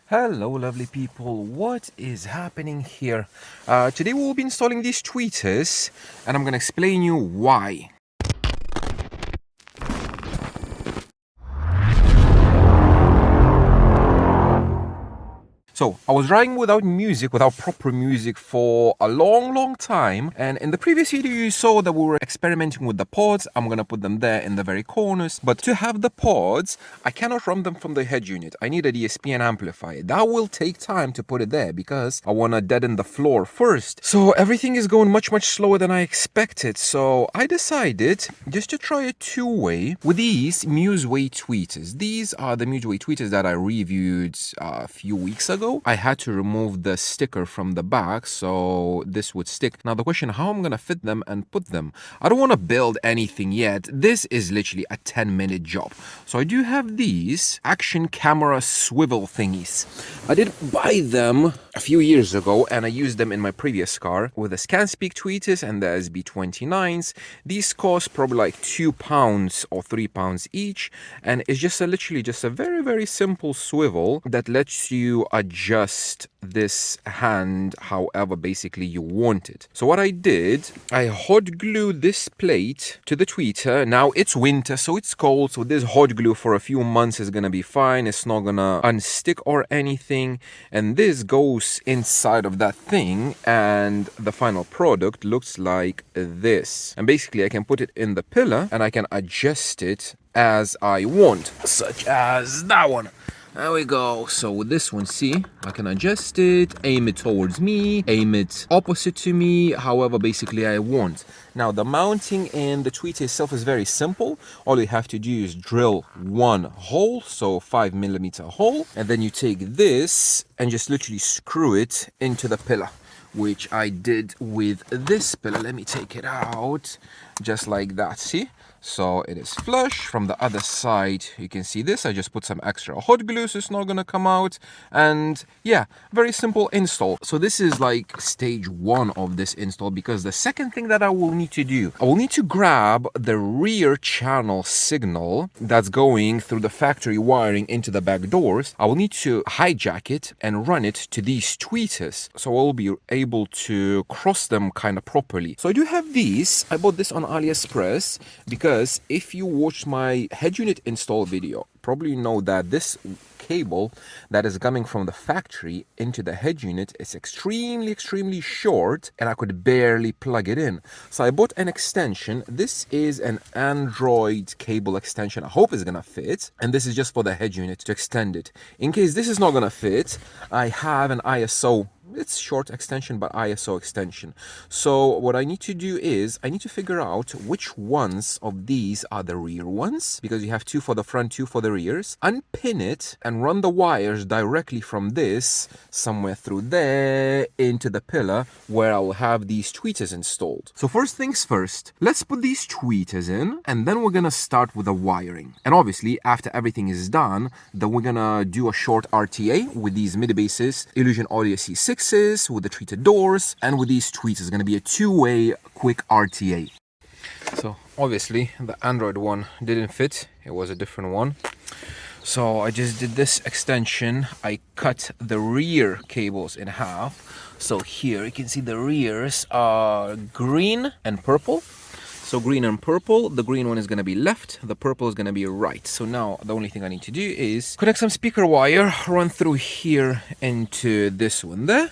Hello lovely people, what is happening here? Today we'll be installing these tweeters and I'm gonna explain you why. So, I was riding without music, without proper music for a long time. And in the previous video, you saw that we were experimenting with the pods. I'm gonna put them there in the very corners. But to have the pods, I cannot run them from the head unit. I need a DSP amplifier. That will take time to put it there because I wanna deaden the floor first. So everything is going much slower than I expected. So I decided just to try a two-way with these Museway tweeters. These are the Museway tweeters that I reviewed a few weeks ago. I had to remove the sticker from the back so this would stick. Now the question, how I'm gonna fit them and put them. I don't want to build anything yet. This is literally a 10-minute job. So I do have these action camera swivel thingies. I did buy them a few years ago and I used them in my previous car with the ScanSpeak tweeters and the SB29s. These cost probably like £2 or £3 each, and it's just literally just a very simple swivel that lets you adjust this hand however basically you want it. So what I did, I hot glued this plate to the tweeter. Now it's winter, so it's cold, so this hot glue for a few months is gonna be fine. It's not gonna unstick or anything, and this goes inside of that thing and the final product looks like this. And basically I can put it in the pillar and I can adjust it as I want, such as that one. There we go. So with this one, see, I can adjust it, aim it towards me, aim it opposite to me, however basically I want. Now the mounting in the tweeter itself is very simple. All you have to do is drill one hole, so 5mm hole, and then you take this and just literally screw it into the pillar, which I did with this pillar. Let me take it out, just like that, see? So it is flush. From the other side, you can see this. I just put some extra hot glue so it's not gonna come out. And yeah, very simple install. So this is like stage one of this install, because the second thing that I will need to do, I will need to grab the rear channel signal that's going through the factory wiring into the back doors. I will need to hijack it and run it to these tweeters, so I'll be able to cross them kind of properly. So I do have these. I bought this on AliExpress because if you watched my head unit install video, probably know that this cable that is coming from the factory into the head unit is extremely short and I could barely plug it in. So I bought an extension. This is an Android cable extension. I hope it's gonna fit, and this is just for the head unit to extend it. In case this is not gonna fit, I have an ISO. It's short extension, but ISO extension. So what I need to do is I need to figure out which ones of these are the rear ones, because you have two for the front, two for the rears. Unpin it and run the wires directly from this somewhere through there into the pillar where I will have these tweeters installed. So first things first, let's put these tweeters in and then we're gonna start with the wiring. And obviously after everything is done, then we're gonna do a short RTA with these mid bases, Illusion Audio C6 with the treated doors, and with these tweeters. It's going to be a two-way quick RTA. So obviously the Android one didn't fit, it was a different one. So I just did this extension. I cut the rear cables in half. So here you can see the rears are green and purple. So green and purple, the green one is going to be left, the purple is going to be right. So now the only thing I need to do is connect some speaker wire, run through here into this one there,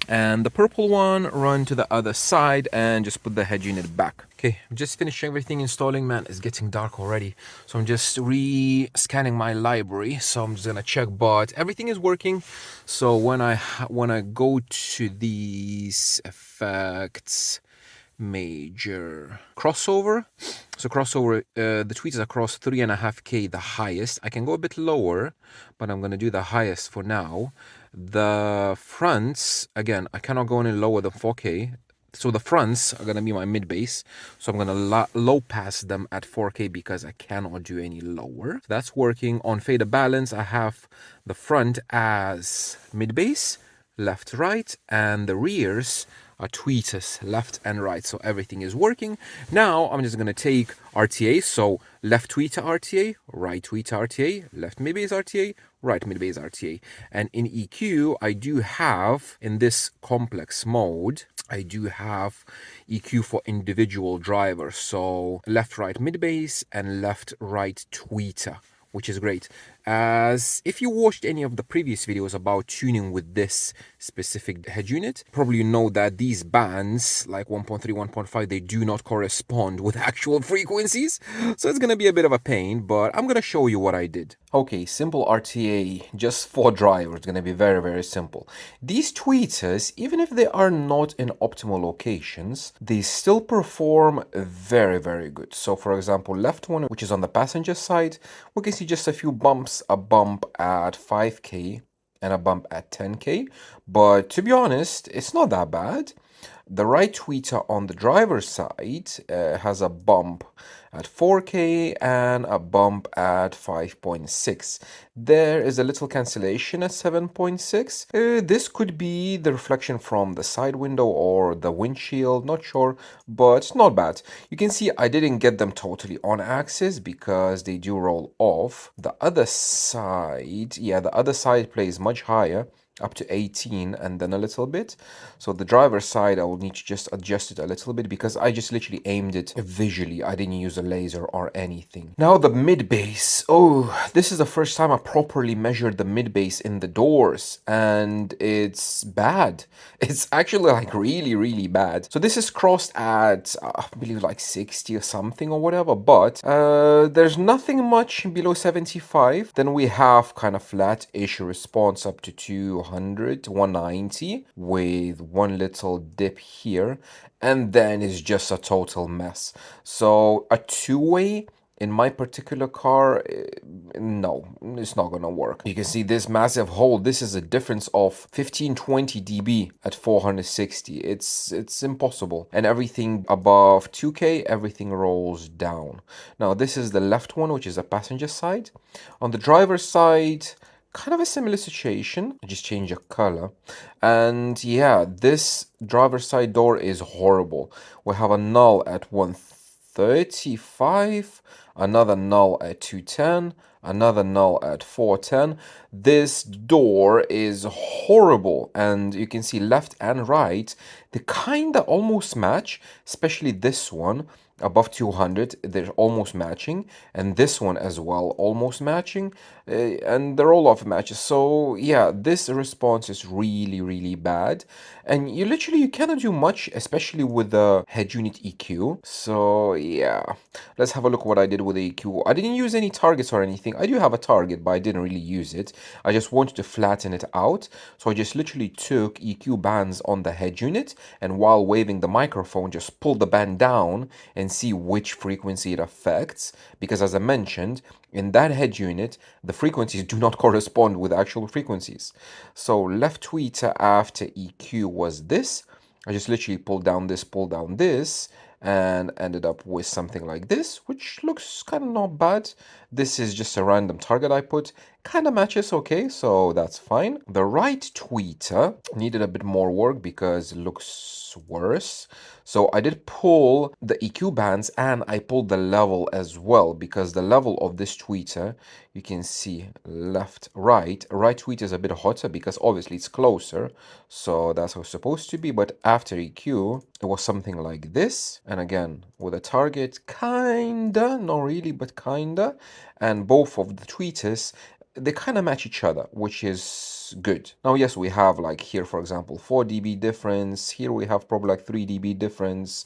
and the purple one run to the other side and just put the head unit back. Okay, I'm just finishing everything installing. Man, it's getting dark already. So I'm just re-scanning my library. So I'm just gonna check, but everything is working. So when I go to these effects, major crossover, so crossover, the tweeters across 3.5K, the highest. I can go a bit lower, but I'm gonna do the highest for now. The fronts, again, I cannot go any lower than 4K, so the fronts are gonna be my mid bass, so I'm gonna low pass them at 4K because I cannot do any lower. So that's working. On fader balance, I have the front as mid bass, left right, and the rears tweeters left and right, so everything is working. Now I'm just gonna take RTA, so left tweeter RTA, right tweeter RTA, left mid bass RTA, right mid bass RTA. And in EQ, I do have, in this complex mode, I do have EQ for individual drivers, so left right mid bass and left right tweeter, which is great. As if you watched any of the previous videos about tuning with this specific head unit, probably you know that these bands like 1.3, 1.5, they do not correspond with actual frequencies. So it's gonna be a bit of a pain, but I'm gonna show you what I did. Okay, simple RTA, just for drivers, it's gonna be very, very simple. These tweeters, even if they are not in optimal locations, they still perform very, very good. So for example, left one, which is on the passenger side, we can see just a few bumps, a bump at 5K and a bump at 10K. But to be honest, it's not that bad. The right tweeter on the driver's side has a bump at 4K and a bump at 5.6. There is a little cancellation at 7.6. This could be the reflection from the side window or the windshield, not sure, but not bad. You can see I didn't get them totally on axis because they do roll off. The other side, yeah, the other side plays much higher, up to 18 and then a little bit. So the driver's side, I will need to just adjust it a little bit because I just literally aimed it visually. I didn't use a laser or anything. Now the mid bass. Oh, this is the first time I properly measured the mid bass in the doors and it's bad. It's actually like really, really bad. So this is crossed at, I believe like 60 or something or whatever, but there's nothing much below 75. Then we have kind of flat-ish response up to 200, 190 with one little dip here, and then it's just a total mess. So a two-way in my particular car, no, it's not gonna work. You can see this massive hole. This is a difference of 15-20 dB at 460. It's impossible. And everything above 2K, everything rolls down. Now this is the left one, which is a passenger side. On the driver's side, kind of a similar situation. I just change the color. And yeah, this driver's side door is horrible. We have a null at 135, another null at 210, another null at 410. This door is horrible, and you can see left and right, they kind of almost match, especially this one above 200, they're almost matching, and this one as well, almost matching, and they're all off matches. So yeah, this response is really, really bad, and you cannot do much, especially with the head unit EQ. So yeah, let's have a look what I did with the EQ. I didn't use any targets or anything. I do have a target, but I didn't really use it. I just wanted to flatten it out, so I just literally took EQ bands on the head unit, and while waving the microphone, just pulled the band down and see which frequency it affects, because as I mentioned, in that head unit, the frequencies do not correspond with actual frequencies. So left tweeter after EQ was this. I just literally pulled down this, and ended up with something like this, which looks kind of not bad. This is just a random target I put. Kind of matches okay, so that's fine. The right tweeter needed a bit more work because it looks worse. So I did pull the EQ bands and I pulled the level as well, because the level of this tweeter, you can see left, right. Right tweeter is a bit hotter because obviously it's closer. So that's how it's supposed to be. But after EQ, it was something like this. And again, with a target, kinda, not really, but kinda. And both of the tweeters, they kind of match each other, which is good. Now, yes, we have like here, for example, 4 dB difference. Here we have probably like 3 dB difference.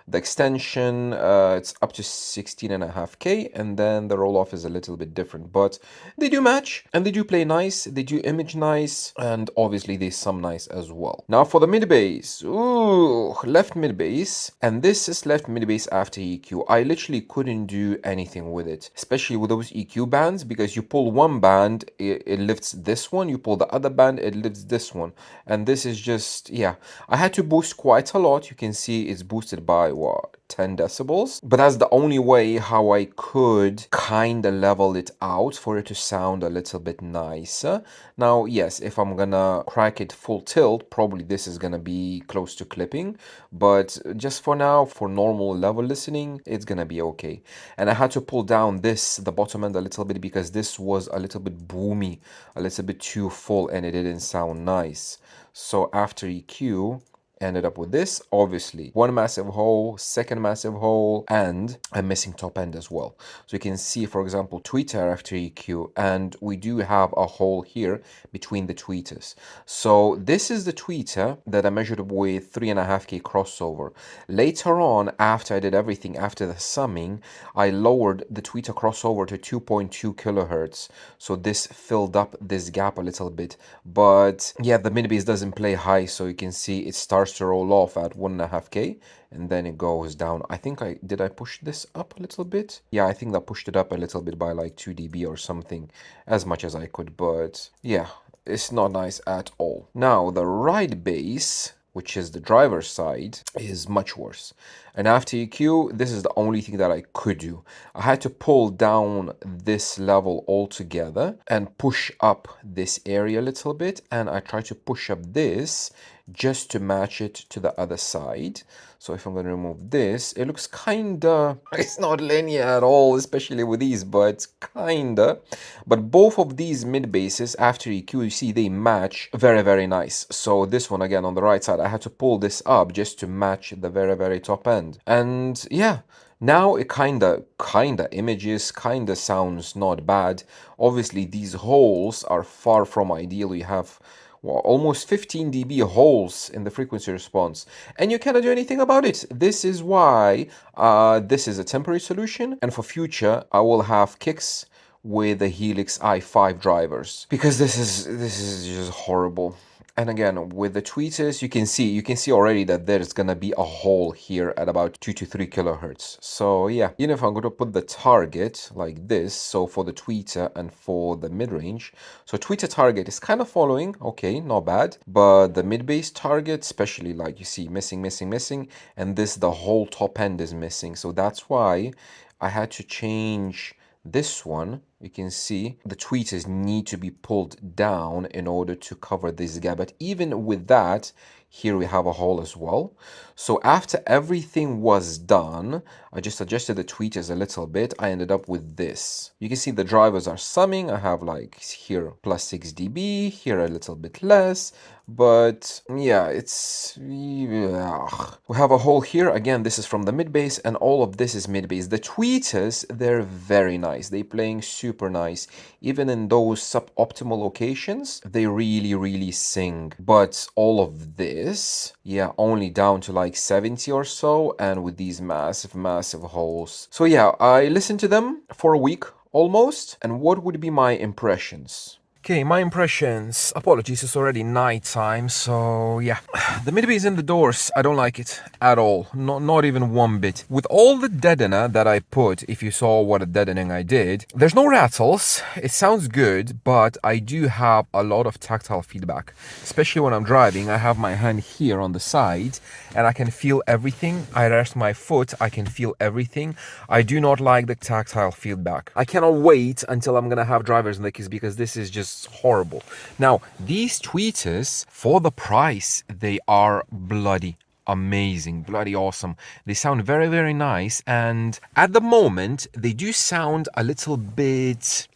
The extension, it's up to 16.5K, and then the roll-off is a little bit different, but they do match, and they do play nice, they do image nice, and obviously they sum nice as well. Now for the mid-bass, ooh, left mid-bass, and this is left mid-bass after EQ. I literally couldn't do anything with it, especially with those EQ bands, because you pull one band, it lifts this one, you pull the other band, it lifts this one, and this is just, yeah, I had to boost quite a lot. You can see it's boosted by what, 10 decibels. But that's the only way how I could kind of level it out for it to sound a little bit nicer. Now, yes, if I'm gonna crack it full tilt, probably this is gonna be close to clipping, but just for now, for normal level listening, it's gonna be okay. And I had to pull down the bottom end a little bit because this was a little bit boomy, a little bit too full, and it didn't sound nice. So after EQ, ended up with this, obviously one massive hole, second massive hole, and a missing top end as well. So you can see, for example, tweeter after EQ, and we do have a hole here between the tweeters. So this is the tweeter that I measured with 3.5K crossover. Later on, after I did everything, after the summing, I lowered the tweeter crossover to 2.2 kilohertz. So this filled up this gap a little bit. But yeah, the mid bass doesn't play high, so you can see it starts to roll off at 1.5K and then it goes down. I think I push this up a little bit? Yeah, I think that pushed it up a little bit by like 2 dB or something, as much as I could, but yeah, it's not nice at all. Now, the right bass, which is the driver's side, is much worse. And after EQ, this is the only thing that I could do. I had to pull down this level altogether and push up this area a little bit, and I tried to push up this just to match it to the other side. So if I'm going to remove this, it looks kinda, it's not linear at all, especially with these, but kinda. But both of these mid basses after EQ, you see they match very, very nice. So this one again on the right side, I had to pull this up just to match the very, very top end. And yeah, now it kinda images, kinda sounds not bad. Obviously these holes are far from ideal. You have, well, almost 15 dB holes in the frequency response, and you cannot do anything about it. This is why this is a temporary solution, and for future I will have kicks with the Helix i5 drivers, because this is just horrible. And again, with the tweeters, you can see already that there's gonna be a hole here at about 2 to 3 kilohertz. So yeah, even if I'm going to put the target like this, so for the tweeter and for the mid-range, so tweeter target is kind of following, okay, not bad, but the mid-bass target, especially like you see missing, and the whole top end is missing. So that's why I had to change this one. You can see the tweeters need to be pulled down in order to cover this gap. But even with that, here we have a hole as well. So after everything was done, I just adjusted the tweeters a little bit. I ended up with this. You can see the drivers are summing. I have like here plus 6 dB, here a little bit less. But yeah, we have a hole here. Again, this is from the mid bass, and all of this is mid bass. The tweeters, they're very nice. They're playing super nice. Even in those suboptimal locations, they really sing. But all of this, yeah, only down to like 70 or so, and with these massive holes. So yeah, I listened to them for a week almost, and what would be my impressions? Okay, my impressions. Apologies, it's already night time, so yeah. The mid bass in the doors, I don't like it at all. Not even one bit. With all the deadener that I put, if you saw what a deadening I did, there's no rattles. It sounds good, but I do have a lot of tactile feedback. Especially when I'm driving, I have my hand here on the side, and I can feel everything. I rest my foot, I can feel everything. I do not like the tactile feedback. I cannot wait until I'm gonna have drivers in the keys, because this is just horrible. Now, these tweeters, for the price, they are bloody amazing, bloody awesome. They sound very nice, and at the moment they do sound a little bit,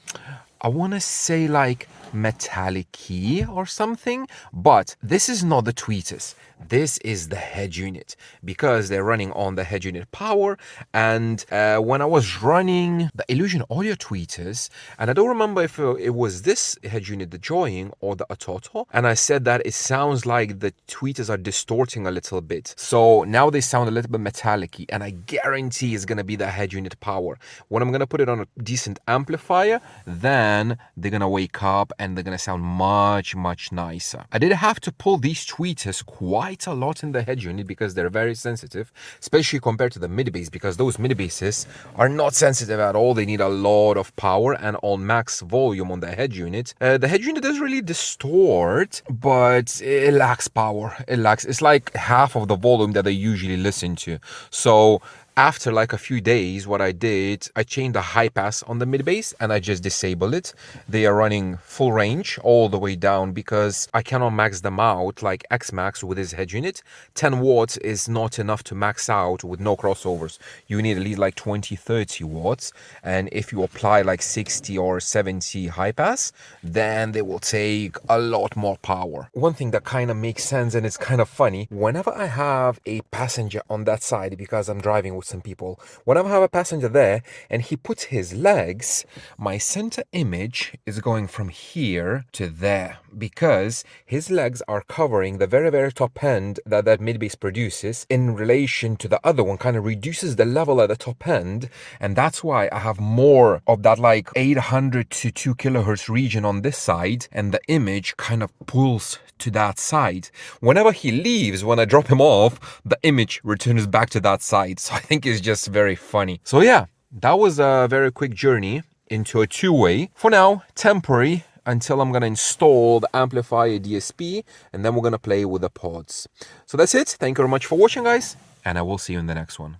I want to say like metallic-y or something, but this is not the tweeters. This is the head unit, because they're running on the head unit power. And when I was running the Illusion Audio tweeters, and I don't remember if it was this head unit, the Joying, or the Atoto, and I said that it sounds like the tweeters are distorting a little bit. So now they sound a little bit metallic-y, and I guarantee it's going to be the head unit power. When I'm going to put it on a decent amplifier, then they're going to wake up and they're gonna sound much nicer. I did have to pull these tweeters quite a lot in the head unit because they're very sensitive, especially compared to the mid bass, because those mid basses are not sensitive at all. They need a lot of power, and on max volume on the head unit, the head unit does really distort, but it lacks power. It's like half of the volume that I usually listen to. So after like a few days, what I did, I changed the high pass on the mid bass and I just disabled it. They are running full range all the way down because I cannot max them out like X Max with his head unit. 10 watts is not enough to max out with no crossovers. You need at least like 20-30 watts. And if you apply like 60 or 70 high pass, then they will take a lot more power. One thing that kind of makes sense and it's kind of funny, whenever I have a passenger on that side, because I'm driving with some people, whenever I have a passenger there and he puts his legs, my center image is going from here to there because his legs are covering the very top end that mid bass produces in relation to the other one, kind of reduces the level at the top end, and that's why I have more of that like 800 to 2 kilohertz region on this side, and the image kind of pulls to that side. Whenever he leaves, when I drop him off, the image returns back to that side. So I think it's just very funny. So yeah, that was a very quick journey into a two-way. For now, temporary, until I'm going to install the amplifier DSP, and then we're going to play with the pods. So that's it. Thank you very much for watching, guys, and I will see you in the next one.